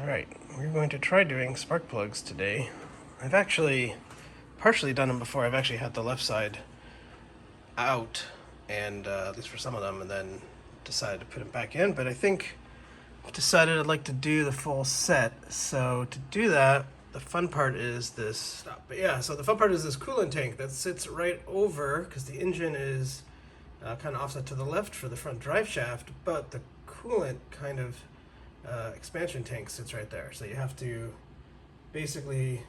Alright, we're going to try doing spark plugs today. I've actually partially done them before. I've actually had the left side out, and at least for some of them, and then decided to put them back in. But I think I've decided I'd like to do the full set. So to do that, the fun part is this stop. But yeah, so the fun part is this coolant tank that sits right over, because the engine is kind of offset to the left for the front drive shaft, but the coolant kind of expansion tank sits right there. So you have to basically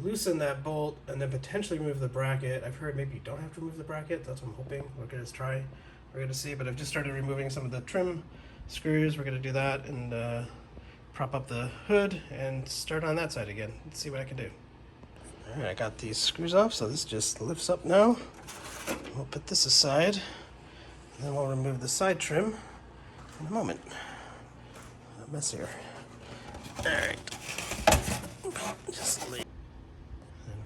loosen that bolt and then potentially remove the bracket. I've heard maybe you don't have to remove the bracket. That's what I'm hoping. We're going to try. We're going to see. But I've just started removing some of the trim screws. We're going to do that and prop up the hood and start on that side again. Let's see what I can do. All right, I got these screws off, so this just lifts up now. We'll put this aside, and then we'll remove the side trim in a moment. A mess here. All right. Just lay. And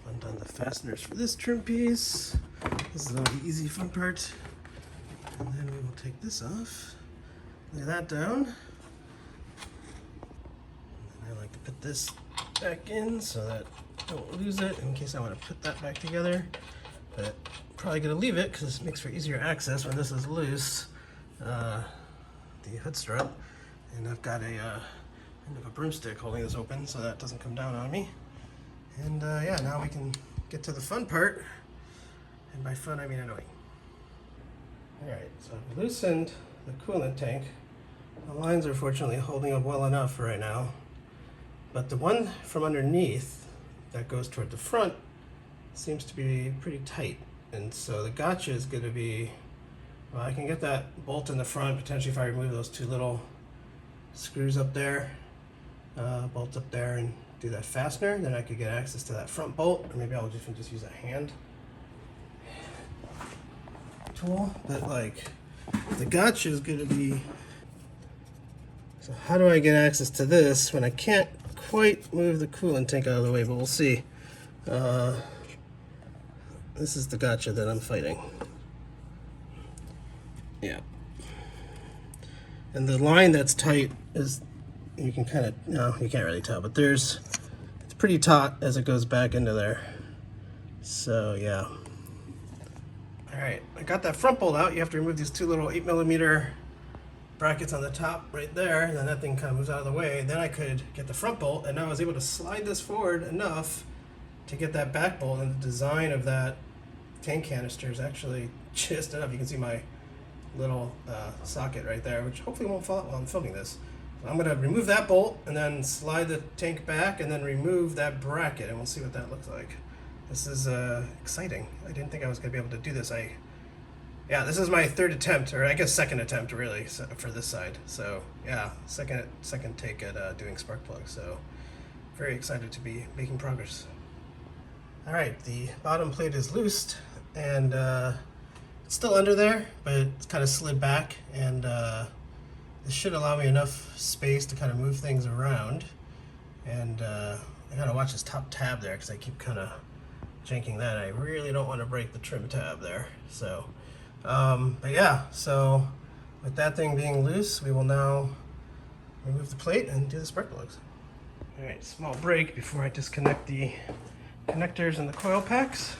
I've undone the fasteners for this trim piece. This is all the easy fun part. And then we will take this off. Lay that down. And I like to put this back in so that I don't lose it in case I want to put that back together. But I'm probably going to leave it because it makes for easier access when this is loose. The hood strut. And I've got a end of a broomstick holding this open so that doesn't come down on me. And yeah, now we can get to the fun part. And by fun, I mean annoying. Alright, so I've loosened the coolant tank. The lines are fortunately holding up well enough for right now. But the one from underneath that goes toward the front seems to be pretty tight. And so the gotcha is going to be, well, I can get that bolt in the front, potentially if I remove those two little screws up there, bolts up there, and do that fastener, then I could get access to that front bolt, or maybe I'll just use a hand tool. But like, the gotcha is going to be, so how do I get access to this when I can't quite move the coolant tank out of the way? But we'll see. This is the gotcha that I'm fighting. Yeah. And the line that's tight is, you can kind of, no, you can't really tell, but it's pretty taut as it goes back into there. So yeah. All right, I got that front bolt out. You have to remove these two little 8mm brackets on the top right there, and then that thing kind of moves out of the way. Then I could get the front bolt, and now I was able to slide this forward enough to get that back bolt, and the design of that tank canister is actually just enough. You can see my little socket right there, which hopefully won't fall out while I'm filming this. So I'm going to remove that bolt and then slide the tank back and then remove that bracket, and we'll see what that looks like. This is exciting. I didn't think I was going to be able to do this. Yeah, this is my third attempt, or I guess second attempt really, for this side. So yeah, second take at doing spark plugs. So very excited to be making progress. All right, the bottom plate is loosed, and it's still under there, but it's kind of slid back, and this should allow me enough space to kind of move things around. And I gotta watch this top tab there because I keep kind of janking that. I really don't want to break the trim tab there. So, but yeah, so with that thing being loose, we will now remove the plate and do the spark plugs. All right, small break before I disconnect the connectors and the coil packs.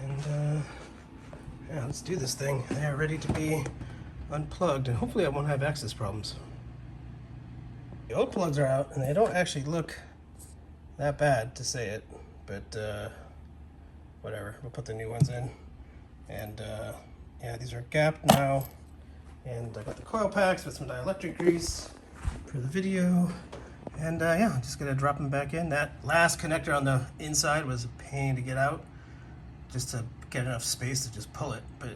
And yeah, let's do this thing. They are ready to be unplugged, and hopefully I won't have access problems. The old plugs are out, and they don't actually look that bad, to say it, but whatever. We'll put the new ones in, and yeah, these are gapped now, and I got the coil packs with some dielectric grease for the video, and yeah, I'm just gonna drop them back in. That last connector on the inside was a pain to get out, just to get enough space to just pull it, but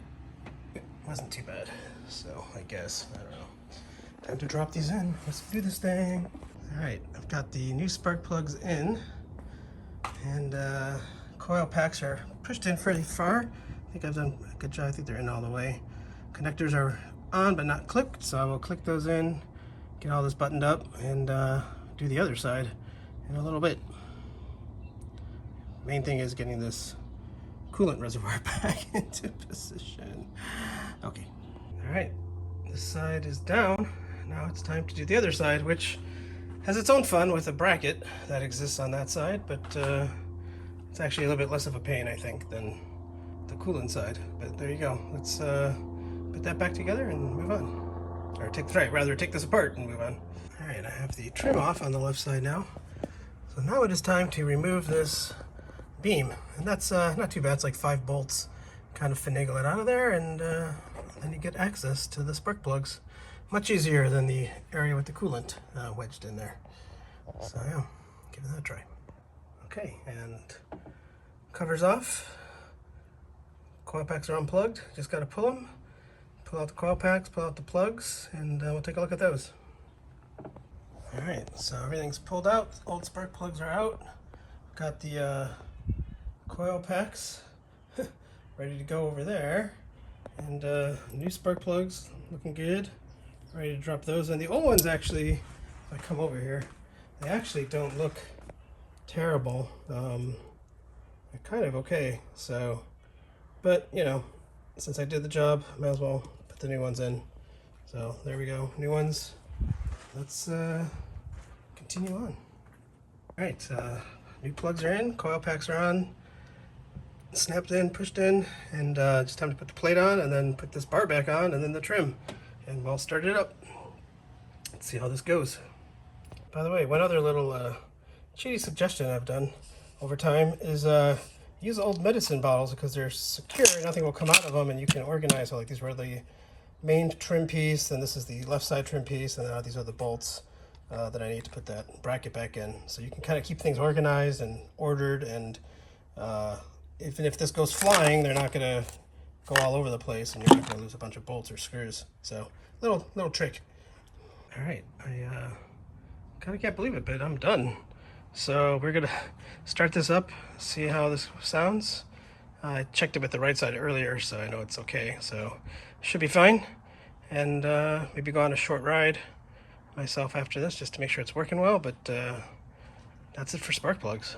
it wasn't too bad. So I guess, I don't know. Time to drop these in. Let's do this thing. All right, I've got the new spark plugs in, and coil packs are pushed in fairly far. I think I've done a good job. I think they're in all the way. Connectors are on but not clicked, so I will click those in, get all this buttoned up, and do the other side in a little bit. Main thing is getting this coolant reservoir back into position. Okay. All right, this side is down. Now it's time to do the other side, which has its own fun with a bracket that exists on that side, but it's actually a little bit less of a pain, I think, than the coolant side. But there you go. Let's put that back together and move on. Or take this apart and move on. All right, I have the trim off on the left side now. So now it is time to remove this beam, and that's not too bad. It's like 5 bolts. Kind of finagle it out of there, and then you get access to the spark plugs. Much easier than the area with the coolant wedged in there. So yeah, give it that a try. Okay, and covers off. Coil packs are unplugged. Just got to pull them. Pull out the coil packs, pull out the plugs, and we'll take a look at those. All right, so everything's pulled out. Old spark plugs are out. Got the coil packs ready to go over there, and new spark plugs looking good. Ready to drop those. And the old ones, actually, if I come over here, they actually don't look terrible. They're kind of okay. So, but you know, since I did the job, might as well put the new ones in. So there we go, new ones. Let's continue on. All right, new plugs are in, coil packs are on, snapped in, pushed in, and just time to put the plate on and then put this bar back on and then the trim, and we'll start it up. Let's see how this goes. By the way, one other little cheaty suggestion I've done over time is use old medicine bottles, because they're secure, nothing will come out of them, and you can organize. So like these were the main trim piece, and this is the left side trim piece, and then these are the bolts that I need to put that bracket back in. So you can kind of keep things organized and ordered, and even if this goes flying, they're not going to go all over the place, and you're not going to lose a bunch of bolts or screws. So little trick. All right, I kind of can't believe it, but I'm done. So we're gonna start this up, see how this sounds. I checked it with the right side earlier, so I know it's okay. So should be fine. And maybe go on a short ride myself after this, just to make sure it's working well. But that's it for spark plugs.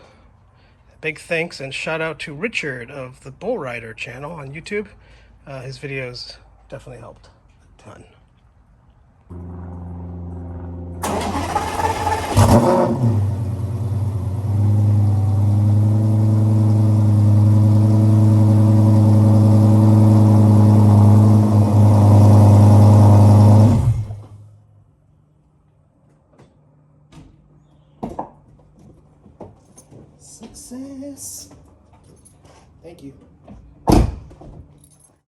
Big thanks and shout out to Richard of the Bull Rider channel on YouTube. His videos definitely helped a ton.